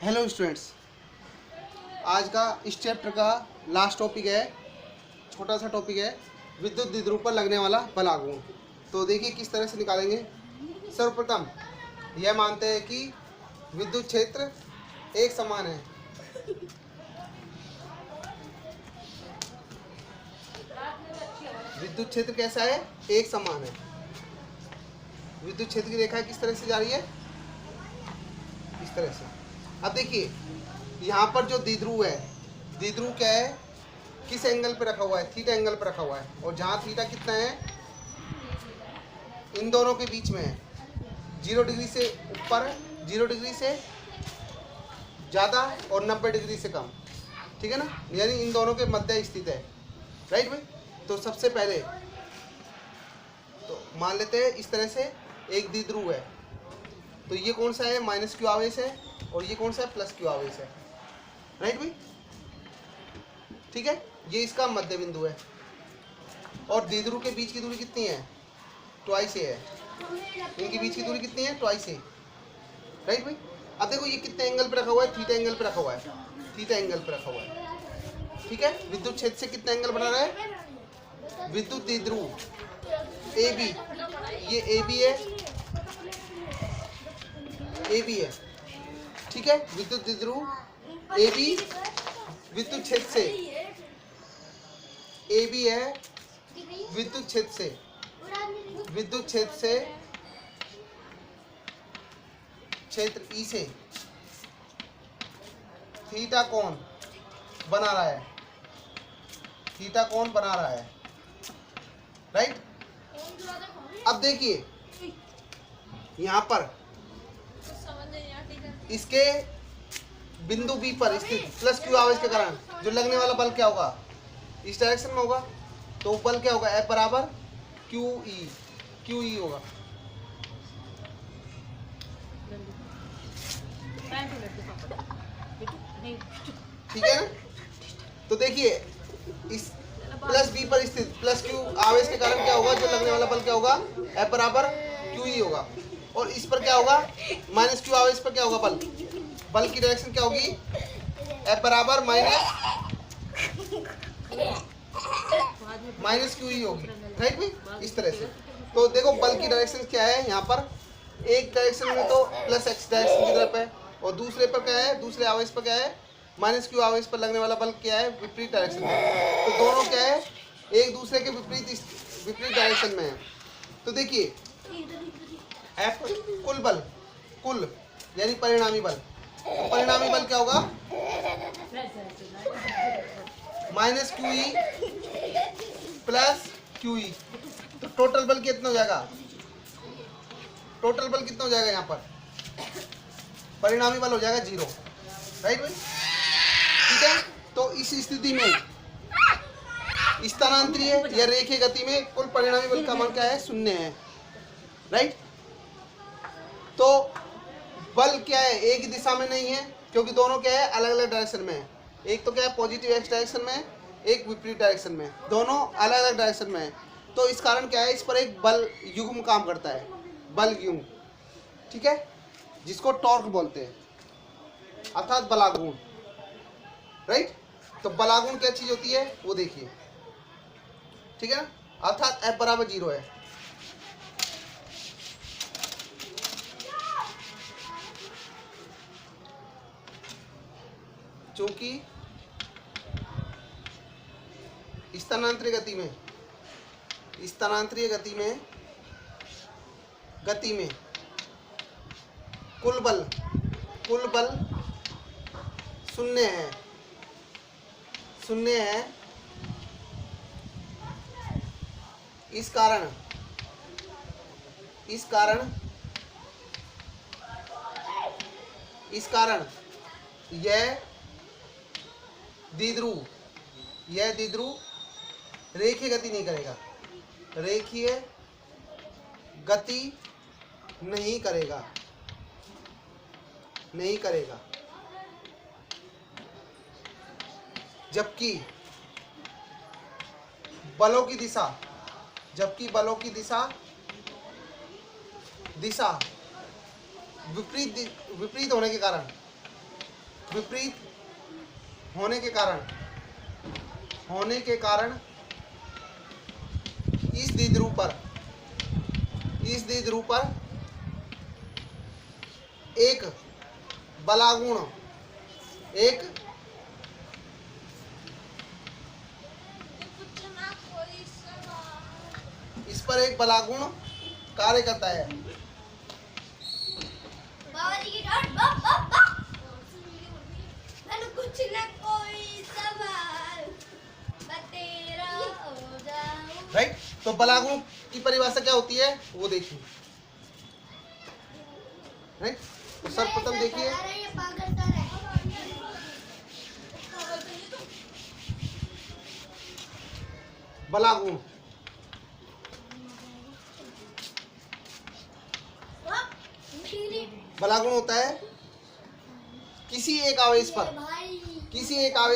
Hello students, आज का इस चैप्टर का लास्ट टॉपिक है, छोटा सा टॉपिक है विद्युत द्विध्रुव पर लगने वाला बल आघूर्ण। तो देखिए किस तरह से निकालेंगे। सर्वप्रथम यह मानते हैं कि विद्युत क्षेत्र एक समान है। विद्युत क्षेत्र कैसा है? एक समान है। विद्युत क्षेत्र की रेखा किस तरह से जा रही है? इस तरह से। अब देखिए यहाँ पर जो द्विध्रुव है, द्विध्रुव क्या है, किस एंगल पे रखा हुआ है? थीटा एंगल पे रखा हुआ है। और जहाँ थीटा कितना है, इन दोनों के बीच में है, 0 डिग्री से ऊपर, 0 डिग्री से ज़्यादा और 90 डिग्री से कम, ठीक है ना, यानी इन दोनों के मध्य स्थित है। राइट भाई। तो सबसे पहले तो मान लेते हैं इस तरह से एक द्विध्रुव है, तो ये कौन सा है? माइनस क्यू आवेश है, और ये कौन सा है? प्लस क्यू आवेश है। राइट भाई, ठीक है, ये इसका मध्य बिंदु है। और द्विध्रुव के बीच की दूरी कितनी है? ट्वाइस ए है। इनके बीच की दूरी कितनी है? ट्वाइस ए। राइट भाई। अब देखो ये कितने एंगल पे रखा हुआ है? थीटा एंगल पे रखा हुआ है, थीटा एंगल पे रखा हुआ है। ठीक है, विद्युत क्षेत्र से कितना एंगल बना रहा है? विद्युत द्विध्रुव ए बी, ये ए बी है, ए बी है, ठीक है। विद्युत द्विध्रुव ए बी विद्युत क्षेत्र से, ए बी है विद्युत क्षेत्र से, विद्युत क्षेत्र से क्षेत्र ई से थीटा कोण बना रहा है, थीटा कोण बना रहा है। राइट। अब देखिए यहां पर इसके बिंदु बी पर स्थित प्लस क्यू आवेश के कारण जो लगने वाला बल क्या होगा? इस डायरेक्शन में होगा। तो बल क्या होगा? F बराबर क्यू ई होगा। ठीक है ना। तो देखिए इस प्लस बी पर स्थित प्लस क्यू आवेश के कारण क्या होगा? जो लगने वाला बल क्या होगा? F बराबर क्यू ई होगा। और इस पर क्या होगा? माइनस क्यू आवेश पर क्या होगा? बल की डायरेक्शन क्या होगी? F बराबर माइनस क्यू ई होगी। राइट भाई, इस तरह से। तो देखो बल की डायरेक्शन क्या है यहाँ पर? एक डायरेक्शन में तो प्लस एक्स डायरेक्शन की तरफ है, और दूसरे पर क्या है? दूसरे आवेश पर क्या है? माइनस क्यू आवेश पर लगने वाला बल क्या है? विपरीत डायरेक्शन में। तो दोनों क्या है? एक दूसरे के विपरीत डायरेक्शन में है। तो देखिए एफ कुल बल, कुल यानी परिणामी बल, तो परिणामी बल क्या होगा? Minus Q E plus Q E. तो टोटल बल कितना हो जाएगा? टोटल बल कितना हो जाएगा यहाँ पर? परिणामी बल हो जाएगा 0। राइट भाई, ठीक है। तो इस स्थिति में स्थानांतरीय या रेखीय गति में कुल परिणामी बल का मान क्या है? 0 है। राइट। तो बल क्या है? एक ही दिशा में नहीं है, क्योंकि दोनों क्या है? अलग अलग डायरेक्शन में है। एक तो क्या है? पॉजिटिव एक्स डायरेक्शन में, एक विपरीत डायरेक्शन में, दोनों अलग अलग डायरेक्शन में है। तो इस कारण क्या है? इस पर एक बल युग्म काम करता है, बल युग्म, ठीक है, जिसको टॉर्क बोलते हैं, अर्थात बलाघूर्ण। राइट। तो बलाघूर्ण क्या चीज होती है वो देखिए, ठीक है ना, अर्थात F बराबर 0 है। चूंकि स्थानांतरित गति में कुल बल 0 है, 0 है। इस कारण यह द्विध्रुव रेखीय गति नहीं करेगा, रेखीय गति नहीं करेगा। जबकि बलों की दिशा विपरीत होने के कारण विपरीत होने के कारण इस द्विध्रुव पर एक बलागुण इस पर एक बलागुण कार्य करता है। कुछ न कोई सवाल बतेरा हो जाऊं। राइट, तो बलागुण की परिभाषा क्या होती है वो देखिए। राइट, तो सर्वप्रथम देखिए बलागुण होता है किसी एक आवेश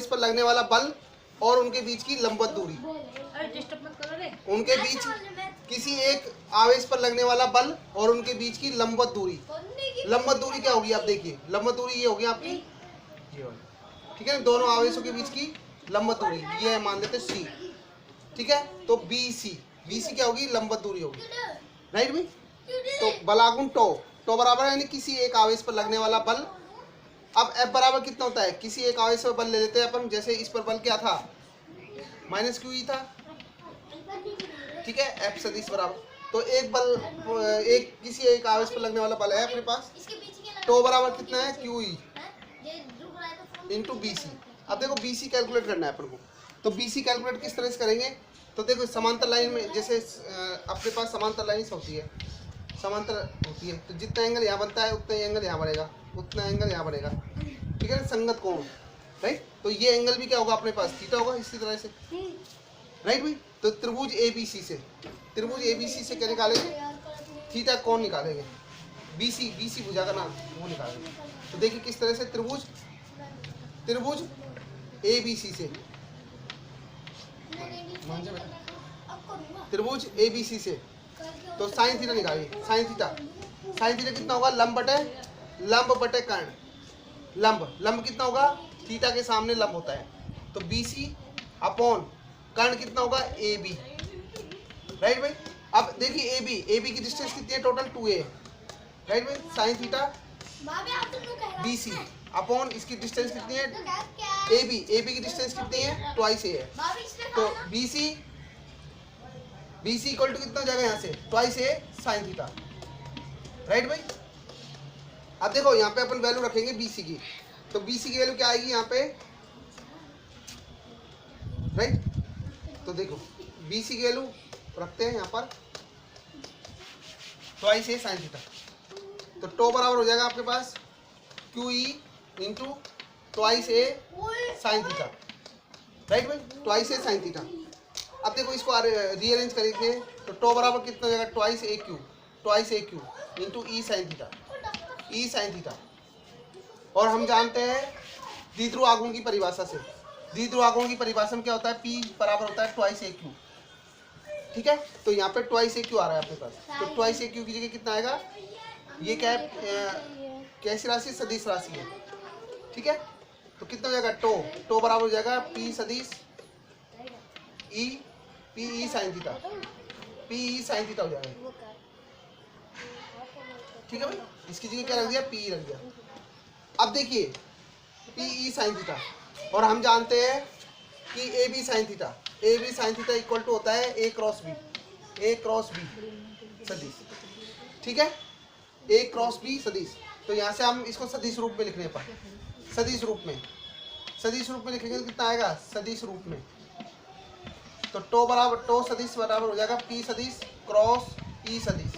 पर लगने वाला बल और उनके बीच की लंबवत दूरी। उनके बीच किसी एक आवेश पर लगने वाला बल और उनके बीच की लंबवत दूरी। लंबवत दूरी क्या होगी आप देखिए, लंबवत दूरी ये होगी आपकी ये वाली, ठीक है, दोनों आवेशों के बीच की लंबवत दूरी ये मान लेते सी, ठीक है। तो BC क्या होगी, लंबवत दूरी होगी। राइट भाई, तो बलागुण टो बराबर है यानी किसी एक आवेश पर लगने वाला बल। अब F बराबर कितना होता है, किसी एक आवेश पर बल ले लेते हैं अपन, जैसे इस पर बल क्या था -QE था, ठीक है। F सदिश बराबर, तो किसी एक आवेश पर लगने वाला बल है अपने पास, टो बराबर कितना है QE इंटू BC। अब देखो BC कैलकुलेट करना है अपन को, तो BC कैलकुलेट किस तरह से करेंगे, तो देखो समांतर लाइन में जैसे अपने पास समांतर लाइन होती है, तो जितना एंगल यहाँ बनता है उतना एंगल यहाँ बनेगा, उतना एंगल यहाँ बनेगा, ठीक है, संगत कोण। राइट, तो ये एंगल भी क्या होगा अपने पास, थीटा होगा इसी तरह से। राइट भाई, तो त्रिभुज ABC से क्या निकालेंगे, थीटा कोण निकालेंगे, BC भुजा का नाम वो निकालेंगे। तो देखिए किस तरह से त्रिभुज ABC से तो साइन थीटा निकालिए, साइन थीटा कितना होगा, लंब बटे कर्ण, लंब कितना होगा, थीटा के सामने लंब होता है, तो BC अपॉन कर्ण कितना होगा AB। राइट भाई, अब देखिए AB की डिस्टेंस कितनी है, टोटल 2a। राइट भाई, साइन थीटा BC अपॉन इसकी डिस्टेंस कितनी है AB की डिस्टेंस कितनी है, ट्वाइस a है, तो BC इक्वल टू कितना जाएगा यहाँ से, twice a sine theta. Right भाई, अब देखो यहाँ पे अपन वैल्यू रखेंगे BC की, तो BC की वैल्यू क्या आएगी यहाँ पे। राइट, तो देखो BC की वैल्यू रखते हैं यहाँ पर ट्वाइस a साइन थीटा, तो टो बराबर हो जाएगा आपके पास QE into twice a sine theta. Right भाई, ट्वाइस a साइन थीटा। अब देखो इसको रीअरेंज करेंगे तो टो बराबर कितना हो जाएगा, twice a Q into E sine theta. और हम जानते हैं द्विध्रुव आघूर्ण की परिभाषा से, द्विध्रुव आघूर्ण की परिभाषा में क्या होता है, P बराबर होता है ट्वाइस a क्यू, ठीक है। तो यहाँ पे ट्वाइस a क्यू आ रहा है अपने पास, तो ट्वाइस a क्यू की जगह कितना आएगा, ये क्या है, कैसी राशि, सदिश राशि है, ठीक है। तो कितना हो जाएगा, टो बराबर हो जाएगा P सदिश PE साइन थीटा हो जाएगा, ठीक है भाई। इसकी जगह क्या रख दिया, PE रख दिया। अब देखिए PE साइन थीटा, और हम जानते हैं कि AB sine theta equal to होता है A क्रॉस B सदिश, ठीक है, A क्रॉस B सदिश। तो यहाँ से हम इसको सदिश रूप में लिखने पर, सदिश रूप में लिखेंगे तो कितना आएगा, सदिश रूप में, तो टो सदिश बराबर हो जाएगा P सदिश क्रॉस E सदिश,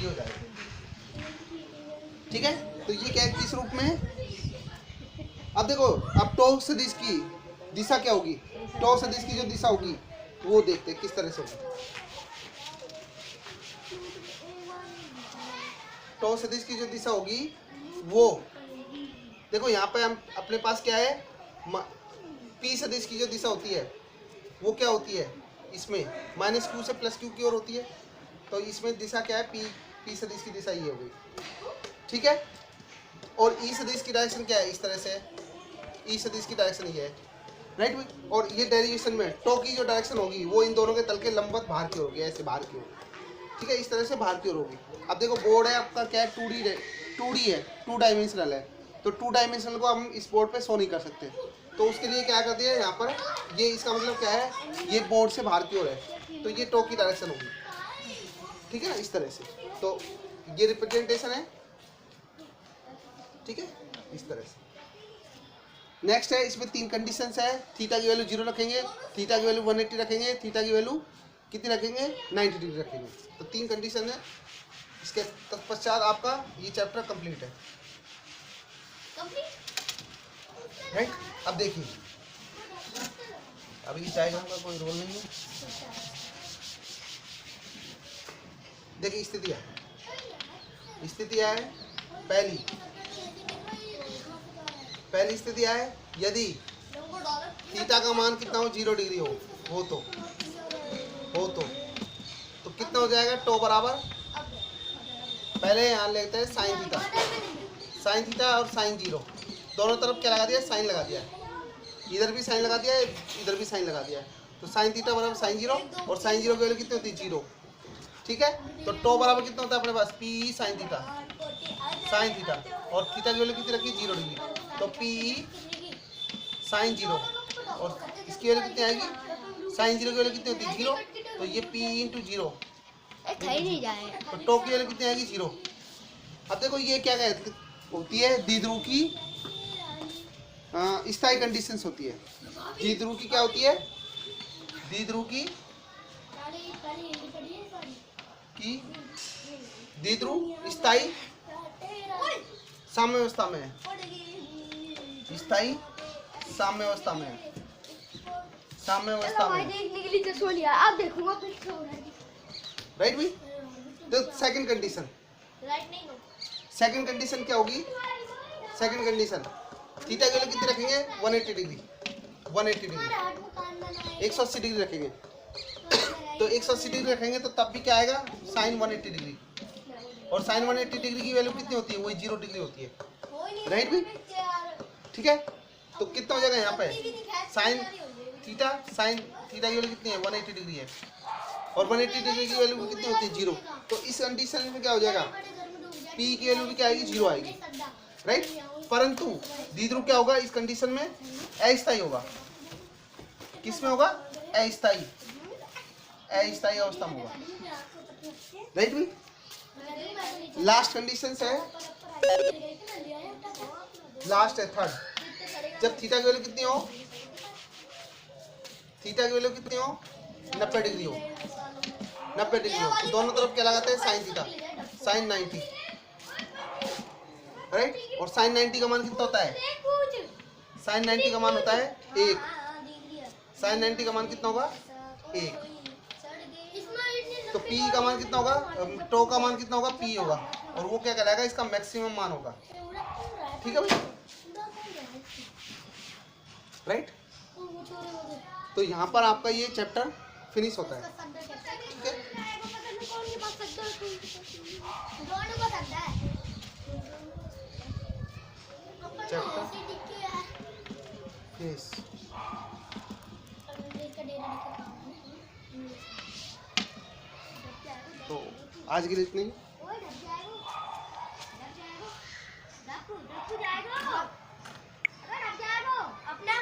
ये हो जाएगा, ठीक है। तो ये क्या है, किस रूप में है। अब देखो, अब टो सदिश की दिशा क्या होगी, टो सदिश की जो दिशा होगी वो देखते हैं किस तरह से होगी। टो सदिश की जो दिशा होगी वो देखो, यहाँ पे हम अपने पास क्या है, P सदिश की जो दिशा होती है वो क्या होती है, इसमें -Q से +Q की ओर होती है, तो इसमें दिशा क्या है, P सदिश की दिशा ये हो गई, ठीक है। और ई सदिश की डायरेक्शन क्या है, इस तरह से है, ई सदिश की डायरेक्शन ये है, राइट भाई। और ये डेरिवेशन में टो की जो डायरेक्शन होगी वो इन दोनों के तल के लंबवत बाहर की ओर होगी, ऐसे बाहर की ओर, ठीक है, इस तरह से बाहर की ओर होगी। अब देखो बोर्ड है आपका क्या है, 2D है, 2 डायमेंशनल है, तो 2 डायमेंशनल को हम इस बोर्ड पे शो नहीं कर सकते, तो उसके लिए क्या कर दिया यहाँ पर, ये इसका मतलब क्या है, ये बोर्ड से बाहर की ओर है, तो ये टो की डायरेक्शन होगी, ठीक है ना, इस तरह से। तो ये रिप्रेजेंटेशन है, ठीक है, इस तरह से। नेक्स्ट है, इसमें 3 कंडीशंस है। थीटा की वैल्यू 0 रखेंगे, थीटा की वैल्यू 180 रखेंगे, थीटा की वैल्यू कितनी रखेंगे, 90 डिग्री रखेंगे। तो 3 कंडीशन है। इसके तत्पश्चात आपका ये चैप्टर कंप्लीट है, राइट। अब देखिए, अभी इस डायग्राम का कोई रोल नहीं है। देखिए स्थितियाँ है, पहली स्थिति है, यदि थीटा का मान कितना हो, 0 डिग्री हो तो कितना हो जाएगा, टो बराबर, पहले यहाँ लेते हैं साइन थीटा और साइन 0, दोनों तरफ क्या लगा दिया, साइन लगा दिया है, इधर भी साइन लगा दिया है, इधर भी साइन लगा दिया है, तो साइन थीटा बराबर साइन 0, और साइन 0 की वैल्यू कितनी होती है, 0, ठीक है। तो टो बराबर कितना होता है अपने पास, पी साइन थीटा, और थीटा की वैल्यू कितनी रखी, 0 डिग्री, तो पी साइन 0, और इसकी वैल्यू कितनी आएगी, साइन 0 की वैल्यू कितनी होती है, 0, तो ये पी इंटू 0, तो टो की वैल्यू कितनी आएगी, 0। अब देखो ये क्या कहती होती है, द्विध्रुव की स्थायी कंडीशंस होती है। द्विध्रुव की क्या होती है, द्विध्रुव की द्विध्रुव स्थायी साम्यावस्था में है, स्थायी साम्यावस्था में है, राइट भाई। तो सेकंड कंडीशन क्या होगी, सेकंड कंडीशन थीटा की वैल्यू कितनी रखेंगे, 180 डिग्री 180 डिग्री रखेंगे, तो 180 डिग्री रखेंगे तो तब भी क्या आएगा, साइन 180 डिग्री, और साइन 180 डिग्री की वैल्यू कितनी होती है, वही 0 डिग्री होती है, राइट भाई, ठीक है। तो कितना हो जाएगा यहाँ पे, साइन थीटा की वैल्यू कितनी है, 180 डिग्री है, और 180 डिग्री की वैल्यू कितनी होती है, 0, तो इस कंडीशन में क्या हो जाएगा, पी की वैल्यू भी क्या आएगी, 0 आएगी, राइट। परंतु द्विध्रुव क्या होगा, इस कंडीशन में अस्थायी होगा, किसमें होगा, अस्थायी अवस्था में होगा, राइट भाई। लास्ट कंडीशन है, लास्ट है थर्ड, जब थीटा की वैल्यू कितनी हो, 90 डिग्री हो, तो दोनों तरफ क्या लगाते हैं, साइन थीटा, साइन 90, राइट। और साइन 90 का मान कितना होता है, साइन 90 का मान होता है 1, साइन 90 का मान कितना होगा, 1, तो पी का मान कितना होगा, टो का मान कितना होगा, पी होगा, और वो क्या कहलाएगा, इसका मैक्सिमम मान होगा, ठीक है भाई, राइट। तो यहाँ पर आपका ये चैप्टर फिनिश होता है, ठीक है। Chapter finish. तो आज के लिए इतना ही।